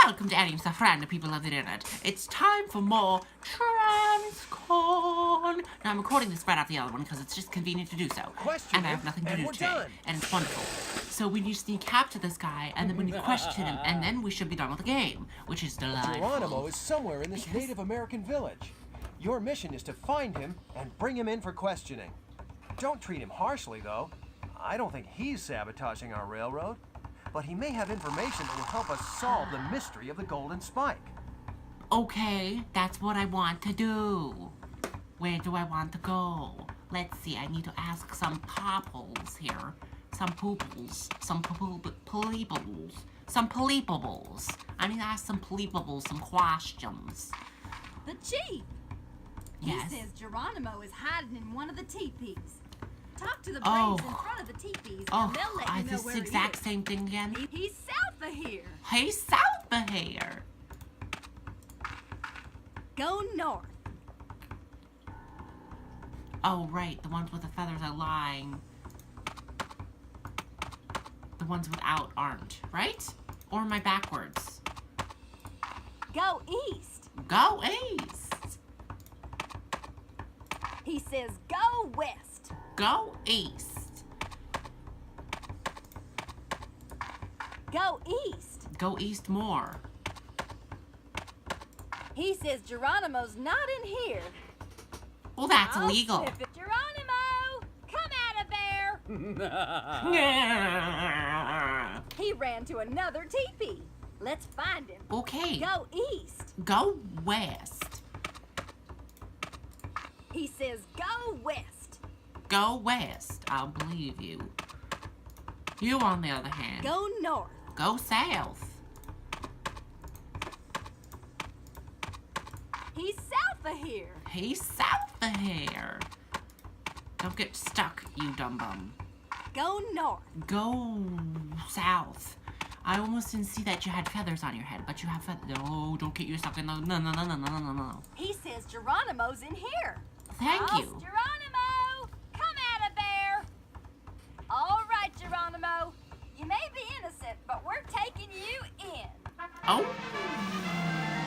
Welcome to Eddie's the friend, people of the internet. It's time for more TransCon. Now, I'm recording this right off the other one because it's just convenient to do so. And I have nothing to do today. Done. And it's wonderful. So we need to sneak capture this guy, and then we need to question him, and then we should be done with the game, which is delightful. Geronimo is somewhere in this Native American village. Your mission is to find him and bring him in for questioning. Don't treat him harshly, though. I don't think he's sabotaging our railroad. But he may have information that will help us solve the mystery of the Golden Spike. Okay, that's what I want to do. Where do I want to go? Let's see, I need to ask some popples here. Some pooples. Some polypables. Some polypables. I need to ask some polypables some questions. The chief! Yes? He says Geronimo is hiding in one of the teepees. Talk to the braves in front of the teepees, and they'll let you know where he is. This exact same thing again? He's south of here. He's south of here. Go north. Oh, right. The ones with the feathers are lying. The ones without aren't, right? Or am I backwards? Go east. Go east. He says go west. Go east. Go east. Go east more. He says Geronimo's not in here. Well, that's illegal. Geronimo, come out of there. He ran to another teepee. Let's find him. Okay. Go east. Go west. He says go west. Go west. I'll believe you. You, on the other hand. Go north. Go south. He's south of here. He's south of here. Don't get stuck, you dumb bum. Go north. Go south. I almost didn't see that you had feathers on your head, but you have feathers. No, don't get you stuck in the... No. He says Geronimo's in here. Thank you. Geronimo, come out of there. All right, Geronimo. You may be innocent, but we're taking you in. Oh.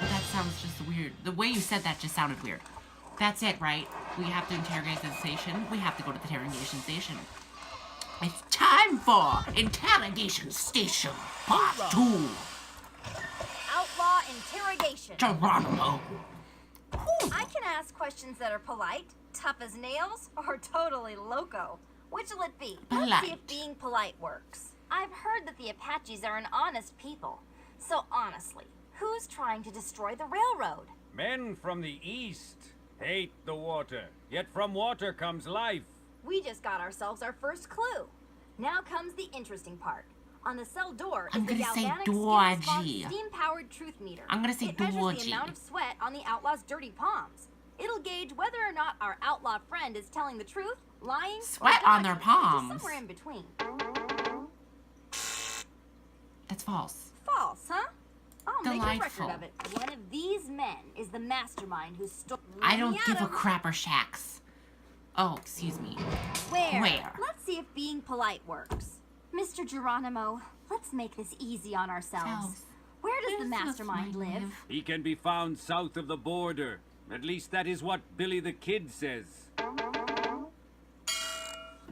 That sounds just weird. The way you said that just sounded weird. That's it, right? We have to interrogate the station. We have to go to the interrogation station. It's time for Interrogation Station Part 2. Outlaw interrogation. Geronimo. I can ask questions that are polite, tough as nails, or totally loco. Which'll it be? Polite. Let's see if being polite works. I've heard that the Apaches are an honest people. So honestly, who's trying to destroy the railroad? Men from the east hate the water, yet from water comes life. We just got ourselves our first clue. Now comes the interesting part. On the cell door I'm is the gonna say galvanic dodgy. steam-powered truth meter. I'm gonna say it measures dodgy. the amount of sweat on the outlaw's dirty palms. It'll gauge whether or not our outlaw friend is telling the truth, lying, Sweat or on their dodging, which is palms. somewhere in between. That's false. False, huh? I'll make a Delightful. record of it. One of these men is the mastermind who stole I don't give a crapper shacks. Oh, excuse me. Where? Let's see if being polite works. Mr. Geronimo, let's make this easy on ourselves. Where does the mastermind live? He can be found south of the border. At least that is what Billy the Kid says.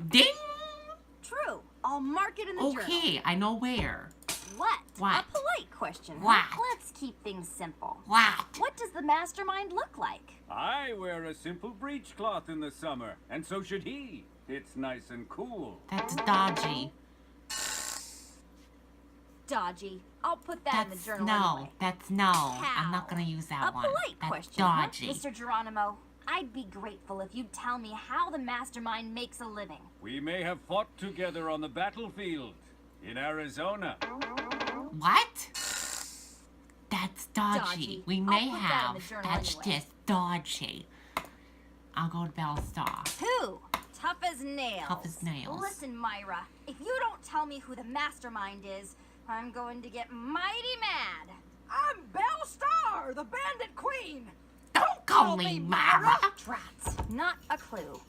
Ding! True. I'll mark it in the journal. Okay, I know where. What? What? A polite question. huh? What? Let's keep things simple. What? What does the mastermind look like? I wear a simple breechcloth in the summer, and so should he. It's nice and cool. That's dodgy. Dodgy. I'll put that in the journal anyway. No. How? I'm not gonna use that A one. polite That's question, huh? dodgy. Mr. Geronimo, I'd be grateful if you'd tell me how the mastermind makes a living. We may have fought together on the battlefield in Arizona. What? That's dodgy. Dodgy. We I'll may put that in have. the journal That's anyway. just dodgy. I'll go to Bellstar. Who? Tough as nails. Tough as nails. Listen, Myra, if you don't tell me who the mastermind is, I'm going to get mighty mad. I'm Bellstar, the bandit queen. Don't call me Myra. Drats. Not a clue.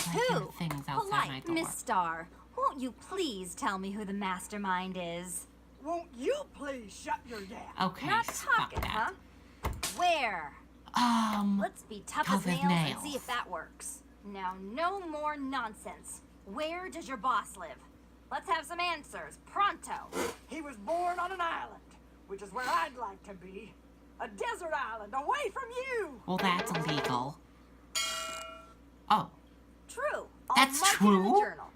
I hear Who? things outside my Polite door. Miss Star, won't you please tell me who the mastermind is? Won't you please shut your yap? Okay, Not fuck talking, that. huh? Where? Let's be tough as nails and see if that works. Now, no more nonsense. Where does your boss live? Let's have some answers, pronto. He was born on an island, which is where I'd like to be. A desert island away from you. Well, that's illegal. Oh, True. I'll That's mark it in the true? journal.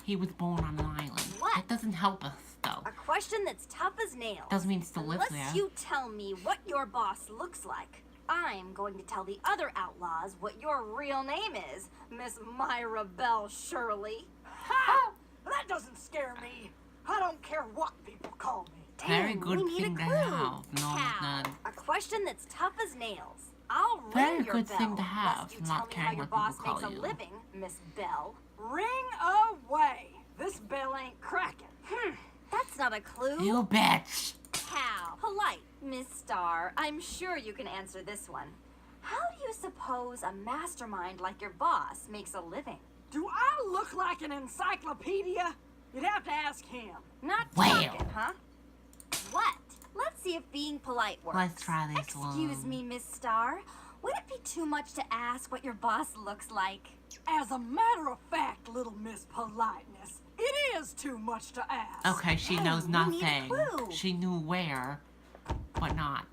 he was born on an island. What? That doesn't help us, though. A question that's tough as nails. Doesn't mean he still lives Unless there. you tell me what your boss looks like, I'm going to tell the other outlaws what your real name is, Miss Myra Bell Shirley. Ha! That doesn't scare me. I don't care what people call me. Very Dang, good we need thing a to clue. have. No, Cow. none. A question that's tough as nails. I'll ring Very your good bell, thing to have, lest you not tell me how caring your what boss people makes call a you. living, Miss Bell. Ring away. This bell ain't cracking. That's not a clue. You bitch. Cow. Polite, Miss Star. I'm sure you can answer this one. How do you suppose a mastermind like your boss makes a living? Do I look like an encyclopedia? You'd have to ask him. Not Well. talking, huh? What? Let's see if being polite works. Let's try this Excuse one. me, Miss Star. Would it be too much to ask what your boss looks like? As a matter of fact, little Miss Politeness, it is too much to ask. Okay, she Hey, knows we need a nothing. clue. She knew where, but not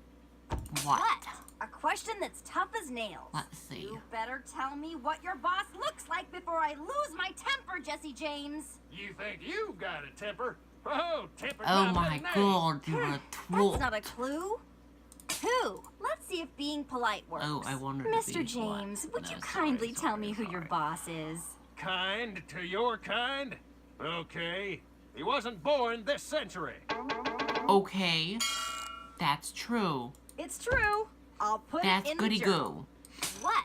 What? what. A question that's tough as nails. Let's see. You better tell me what your boss looks like before I lose my temper, Jesse James. You think you've got a temper? Oh, temper's Oh my my middle name. god, you're a That's troll. not a clue. Two. Let's see if being polite works. Oh, I wanted to Mr. be James, polite. would No, you sorry, kindly tell sorry, me who your sorry. boss is? Kind to your kind? Okay. He wasn't born this century. Okay, that's true. It's true. I'll put That's it in goody the journal. goo. What?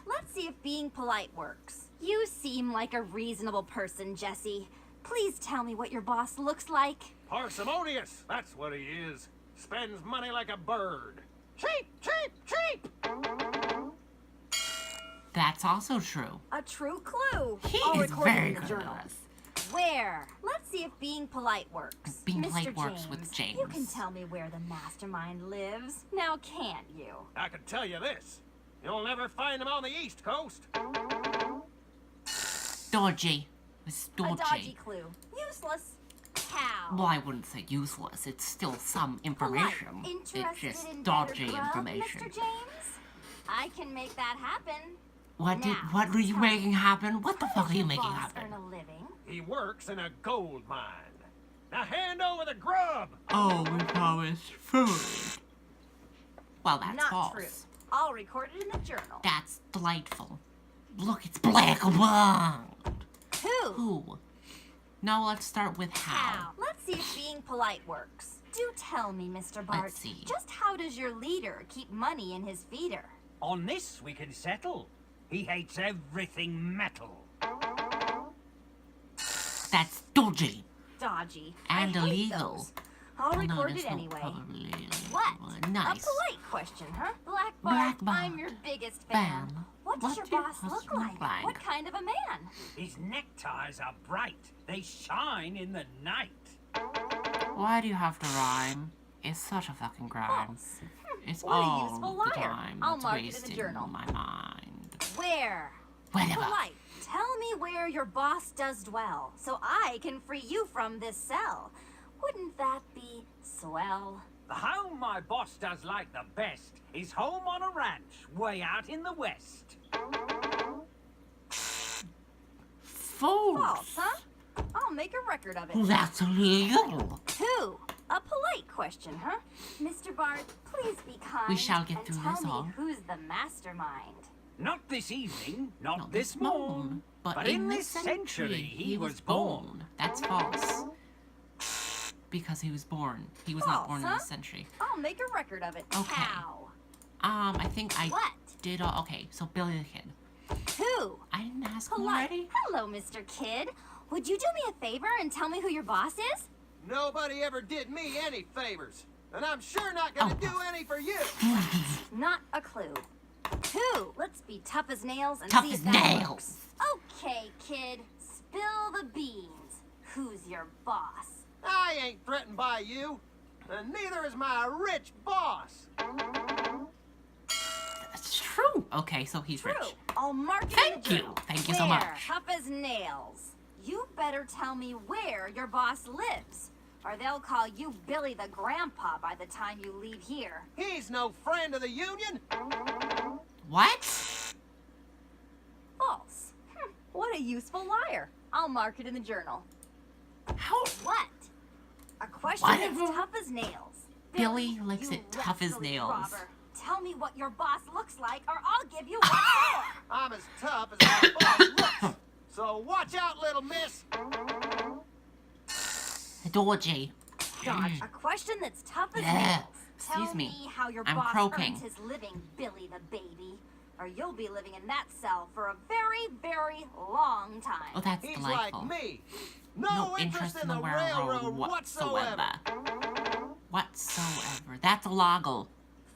Let's see if being polite works. You seem like a reasonable person, Jesse. Please tell me what your boss looks like. Parsimonious, that's what he is. Spends money like a bird. Cheap, cheap, cheap! That's also true. A true clue. He I'll is record it very in the good journal. at this. Where? Let's see if being polite works. Being Mr. polite works with You can James. tell me where the mastermind lives. Now can't you? I can tell you this. You'll never find him on the East Coast. Dodgy. It's A dodgy dodgy. clue. Useless. Cow. Well, I wouldn't say useless. It's still some information. Polite. It's Interested just in dodgy better grub, information. Mr. James? I can make that happen. What did? Now, What were you tell me, making happen? What the How fuck does are you your making boss happen? earn a living? He works in a gold mine. Now hand over the grub! Oh, we promised food. Well, that's Not false. true. I'll record it in the journal. That's delightful. Look, it's black and white. Who? Who? Now let's start with how. How? Let's see if being polite works. Do tell me, Mr. Bart. Let's see. Just how does your leader keep money in his feeder? On this we can settle. He hates everything metal. That's dodgy Dodgy. and I hate illegal. those. I'll Well, no, record that's it not anyway. probably illegal. What? Nice. A polite question, huh? Black Bart, Black Bart. I'm your biggest fan. Fan. What does What your do your boss look husband like? look like? What kind of a man? His neckties are bright. They shine in the night. Why do you have to rhyme? It's such a fucking grind. False. It's What a all useful the liar. time. I'll It's mark it in the wasted journal. in my mind. Where? Whatever. Polite. Tell me where your boss does dwell, so I can free you from this cell. Wouldn't that be swell? The home my boss does like the best is home on a ranch way out in the west. False. False, huh? I'll make a record of it. That's illegal. Two. A polite question, huh? Mr. Bart, please be kind. We shall get and through tell this me all. who's the mastermind. Not this evening, not, Not this morn, but in this this century he was born. born. That's false. Because he was born. He was not False, born in huh? this century. I'll make a record of it. Okay. How? I think I What? did all. Okay, so Billy the Kid. Who? I didn't ask him Polite. already. Hello, Mr. Kid. Would you do me a favor and tell me who your boss is? Nobody ever did me any favors. And I'm sure not gonna Oh. do any for you. Not a clue. Two. Let's be tough as nails and Tough see as if that nails. works. Okay, kid. Spill the beans. Who's your boss? I ain't threatened by you, and neither is my rich boss. That's true. Okay, so he's True. rich. I'll mark it in Thank the you. journal. Thank you so Where? much. Tough as nails. You better tell me where your boss lives, or they'll call you Billy the Grandpa by the time you leave here. He's no friend of the Union. What? False. What a useful liar. I'll mark it in the journal. How? What? A question Whatever. that's tough as nails. Billy likes you it tough as rascally nails. robber. Tell me what your boss looks like, or I'll give you one more. I'm as tough as my boss looks. So watch out, little miss. Dodgy. Dodge. A question that's tough as Yeah. nails. Excuse Tell me. how your I'm boss croaking. earns his living, Billy the baby. Or you'll be living in that cell for a very, very long time. Oh, that's He's delightful. like me. No interest in the railroad whatsoever. Whatsoever. That's a loggle.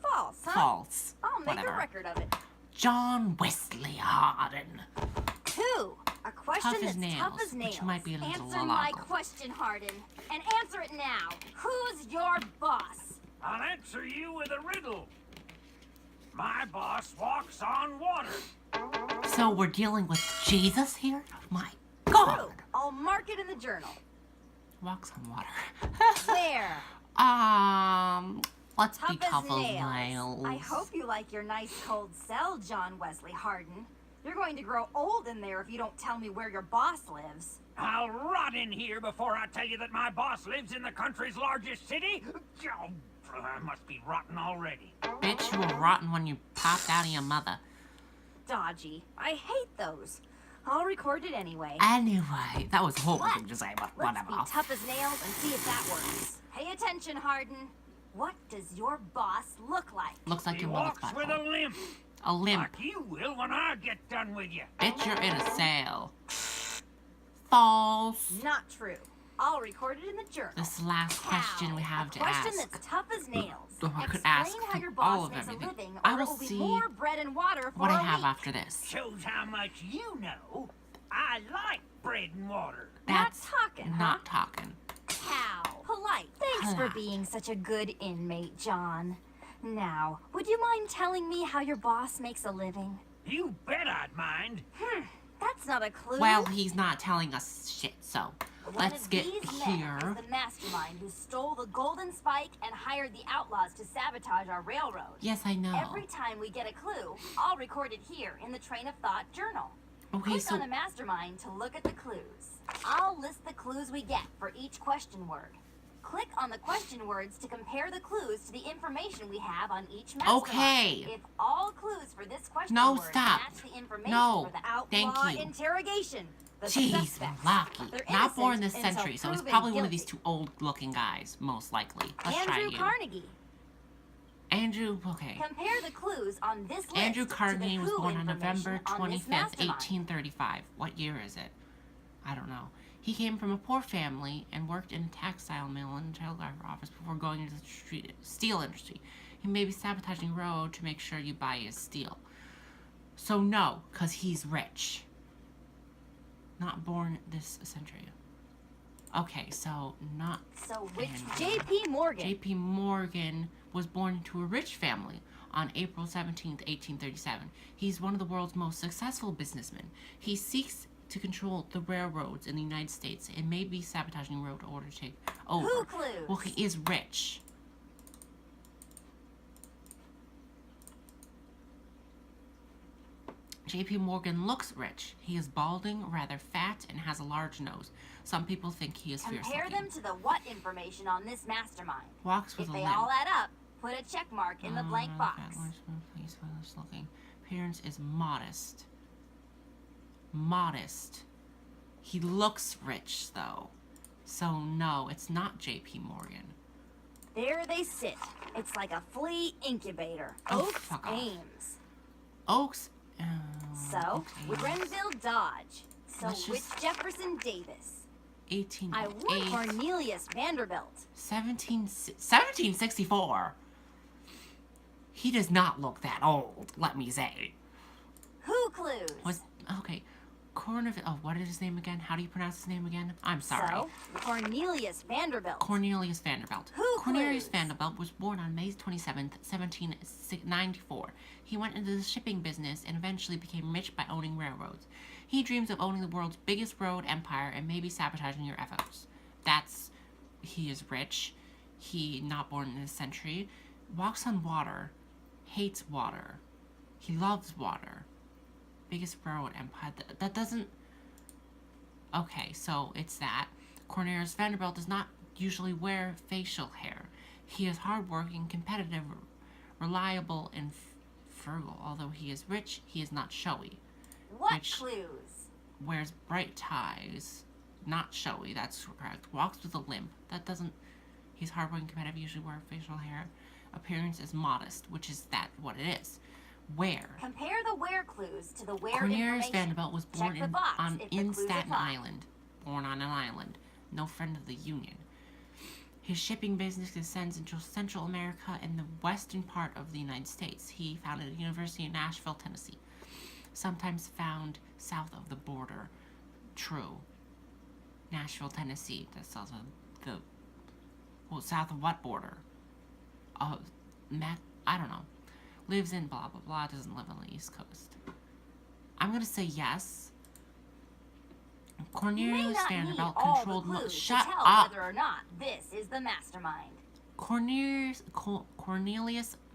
False, huh? False. I'll make Whatever. a record of it. John Wesley Harden. 2. A question Tough as that's nails, tough as which nails. might be a little Answer my local. question, Harden. And answer it now. Who's your boss? I'll answer you with a riddle. My boss walks on water. So we're dealing with Jesus here? My True. God. I'll mark it in the journal. Walks on water. Where? Let's be Tough as tough as nails. nails. I hope you like your nice cold cell, John Wesley Harden. You're going to grow old in there if you don't tell me where your boss lives. I'll rot in here before I tell you that my boss lives in the country's largest city. Oh, I must be rotten already. Bitch, you were rotten when you popped out of your mother. Dodgy. I hate those. I'll record it anyway. Anyway, that was a horrible What? thing to say, but Let's whatever. be tough as nails and see if that works. Pay attention, Harden. What does your boss look like? Looks like He your mother's walks with a butthole. limp, A limp. like you will when I get done with you. Bitch, you're in a cell. False. Not true. I'll record it in the journal. This is the last question we have to a question ask. that's tough as nails. Oh, I could Explain ask how your all boss of makes a everything. living, I or will it will be see more bread and water for What I a have week. after this. Shows how much you know. I like bread and water. That's Not talking, huh? not talking. How polite. Thanks for Polite. being such a good inmate, John. Now, would you mind telling me how your boss makes a living? You bet I'd mind. That's not a clue. Well, he's not telling us shit, so One let's of get these men here. is the mastermind who stole the golden spike and hired the outlaws to sabotage our railroad. Yes, I know. Every time we get a clue, I'll record it here in the Train of Thought journal. Okay, Click so on a mastermind to look at the clues. I'll list the clues we get for each question word. Click on the question words to compare the clues to the information we have on each mastermind. Okay. If all clues for this question No, word stop. match the information No, for the outlaw thank you. interrogation, the Jeez, suspects, lucky. they're Not born innocent this until century, so he's proven probably one of these guilty. two old-looking guys, most likely. Let's try Andrew you. Carnegie. Andrew, okay. Compare the clues on this list Andrew to the Carnegie was who born on November information on this 25th, mastermind. 1835. What year is it? I don't know. He came from a poor family and worked in a textile mill and a telegraph office before going into the steel industry. He may be sabotaging road to make sure you buy his steel. So no, because he's rich. Not born this century. Okay, so not So which Andrew. J.P. Morgan? J.P. Morgan was born into a rich family on April 17th, 1837. He's one of the world's most successful businessmen. He seeks to control the railroads in the United States and may be sabotaging road in order to take over. Who clues? Well, he is rich. J.P. Morgan looks rich. He is balding, rather fat, and has a large nose. Some people think he is fierce Compare looking. them to the what information on this mastermind. Walks with If a they limp. all add up, put a check mark in the blank box. Please, foolish looking. Appearance is modest. Modest. He looks rich, though. So, no, it's not J.P. Morgan. There they sit. It's like a flea incubator. Oh, Oaks fuck off. Ames. Oaks. So, okay. Grenville Dodge. So, Let's which just- Jefferson Davis? 1808. I want Cornelius Vanderbilt. 1764. He does not look that old, let me say. Who clues? Was okay. Oh, what is his name again? How do you pronounce his name again? I'm sorry. So, Cornelius Vanderbilt. Cornelius Vanderbilt. Who Cornelius clues? Vanderbilt was born on May 27th, 1794. He went into the shipping business and eventually became rich by owning railroads. He dreams of owning the world's biggest road empire and maybe sabotaging your efforts. He is rich. He, not born in this century, walks on water, hates water. He loves water. Biggest railroad empire. That doesn't... Okay, so it's that. Cornelius Vanderbilt does not usually wear facial hair. He is hardworking, competitive, reliable, and frugal. Although he is rich, he is not showy. What Which- clues? Wears bright ties. Not showy, that's correct. Walks with a limp. That doesn't... He's hardworking, competitive, usually wear facial hair. Appearance is modest, which is what it is. Where? Compare the where clues to the where Cornelius information. Vanderbilt was born Check the in box if the clues Staten apply. Island. Born on an island. No friend of the Union. His shipping business extends into Central America and the western part of the United States. He founded a university in Nashville, Tennessee. Sometimes found south of the border. True. Nashville, Tennessee. That's south of south of what border? I don't know. Lives in blah blah blah, doesn't live on the East Coast. I'm gonna say yes. You may Cornelius not need Vanderbilt all controlled the clues to Shut tell up! whether or not this is the mastermind. Cornelius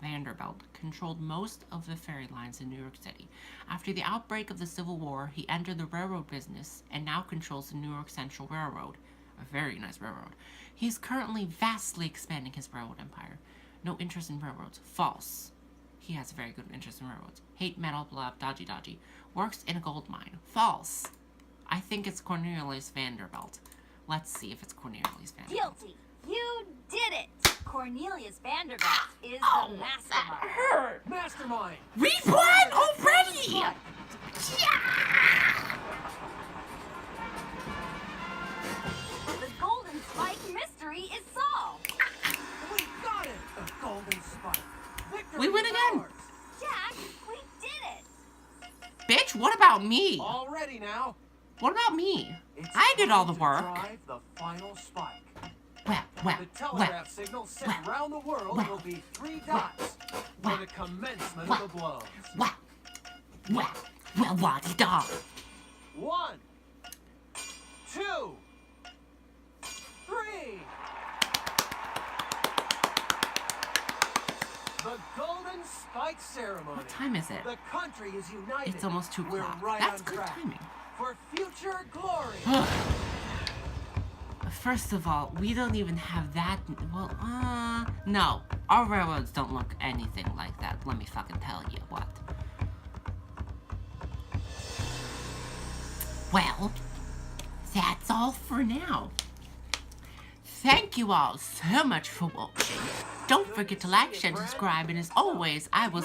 Vanderbilt controlled most of the ferry lines in New York City. After the outbreak of the Civil War, he entered the railroad business and now controls the New York Central Railroad, a very nice railroad. He's currently vastly expanding his railroad empire. No interest in railroads. False. He has a very good interest in railroads. Hate metal, blah, dodgy. Works in a gold mine. False. I think it's Cornelius Vanderbilt. Let's see if it's Cornelius Vanderbilt. Guilty. You did it. Cornelius Vanderbilt is the mastermind. Mastermind! We won already! The Golden Spike mystery is solved. We got it! The Golden Spike. Victory We win is again. ours. Jack, we did it. Bitch, what about me? All ready now. What about me? It's I did all the time to work. Drive the final spike. Well, The telegraph signal sent round the world will be 3 dots for the commencement of the blows. la-di-da. 1, 2, 3. The Golden Spike Ceremony. What time is it? The country is united. It's almost 2 We're o'clock. right That's on good track timing. for future glory. First of all, we don't even have that. Well, no. Our railroads don't look anything like that. Let me fucking tell you what. Well, that's all for now. Thank you all so much for watching. Don't forget to like, share, and subscribe, and as always, I will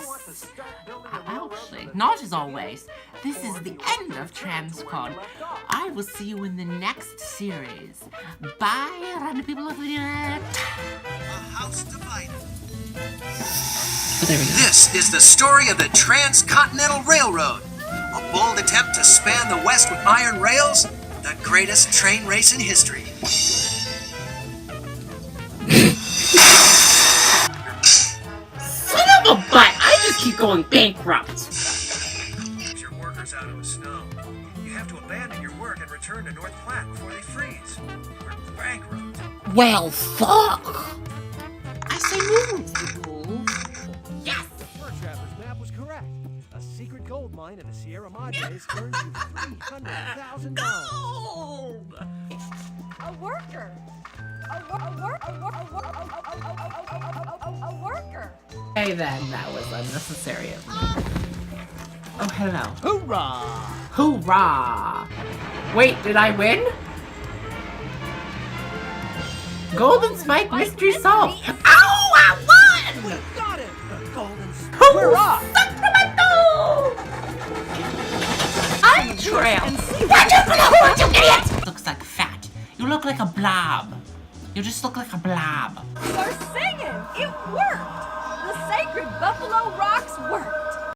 actually, not as always, this is the end of TransCon. I will see you in the next series. Bye, random people of the internet. A house divided. Oh, there we go. This is the story of the Transcontinental Railroad. A bold attempt to span the West with iron rails, the greatest train race in history. Son of a butt! I just keep going bankrupt. Keeps your workers out of the snow. You have to abandon your work and return to North Platte before they freeze. We're bankrupt. Well, fuck! I say move! Yes! The fur trapper's map was correct. A secret gold mine in the Sierra Madres earns you $300,000. Gold! A worker. A worker. Hey then, that was unnecessary of me. Oh, hello. Hoorah! Hoorah! Wait, did I win? Golden Spike mystery solved! Ow! I won! We got it! The Golden Spike. Hoorah! Sacramento! I'm trail! What you idiot! Looks like fat. You look like a blob. You just look like a blob. They're singing. It worked. The sacred Buffalo Rocks worked.